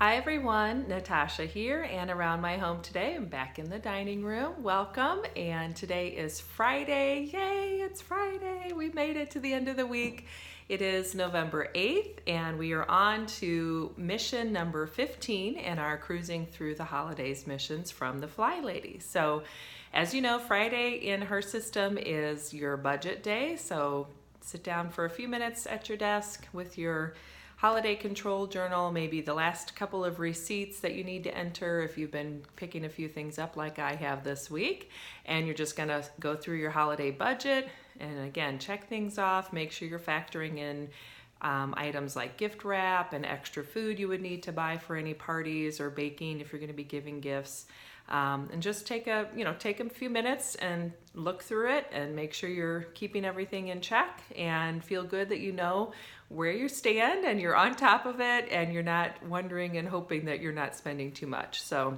Hi everyone, Natasha here and around my home today. I'm back in the dining room. Welcome. And today is Friday. Yay, it's Friday. We made it to the end of the week. It is November 8th and we are on to mission number 15 in our Cruising Through the Holidays missions from the Fly Lady. So as you know, Friday in her system is your budget day. So sit down for a few minutes at your desk with your holiday control journal, maybe the last couple of receipts that you need to enter if you've been picking a few things up like I have this week, and you're just gonna go through your holiday budget and again check things off, make sure you're factoring in items like gift wrap and extra food you would need to buy for any parties or baking if you're going to be giving gifts. And just take a few minutes and look through it and make sure you're keeping everything in check and feel good that you know where you stand and you're on top of it and you're not wondering and hoping that you're not spending too much. So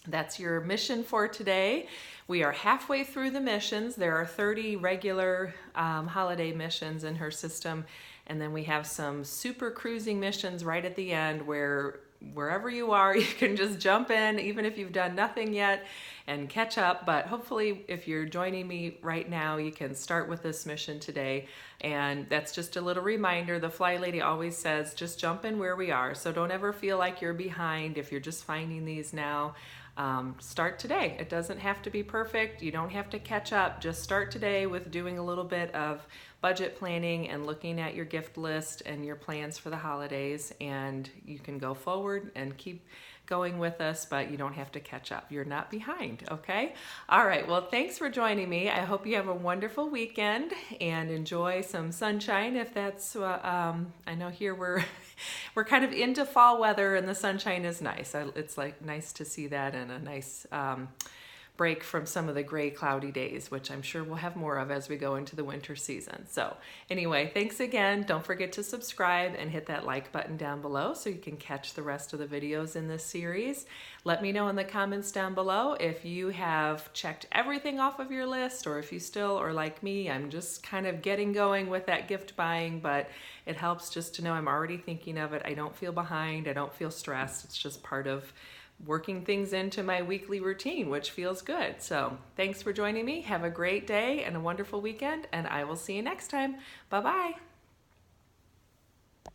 that's your mission for today. We are halfway through the missions. There are 30 regular holiday missions in her system, and then we have some super cruising missions right at the end where wherever you are, you can just jump in, even if you've done nothing yet, and catch up. But hopefully, if you're joining me right now, you can start with this mission today. And that's just a little reminder. The Fly Lady always says, just jump in where we are. So don't ever feel like you're behind if you're just finding these now. Start today. It doesn't have to be perfect. You don't have to catch up. Just start today with doing a little bit of budget planning and looking at your gift list and your plans for the holidays, and you can go forward and keep going with us, but you don't have to catch up. You're not behind, okay? All right, well, thanks for joining me. I hope you have a wonderful weekend and enjoy some sunshine if that's, I know here we're kind of into fall weather and the sunshine is nice. It's like nice to see that and a nice break from some of the gray, cloudy days, which I'm sure we'll have more of as we go into the winter season. So anyway, thanks again. Don't forget to subscribe and hit that like button down below so you can catch the rest of the videos in this series. Let me know in the comments down below if you have checked everything off of your list, or if you still, or like me, I'm just kind of getting going with that gift buying, but it helps just to know I'm already thinking of it. I don't feel behind. I don't feel stressed. It's just part of working things into my weekly routine, which feels good. So thanks for joining me. Have a great day and a wonderful weekend, and I will see you next time. Bye-bye.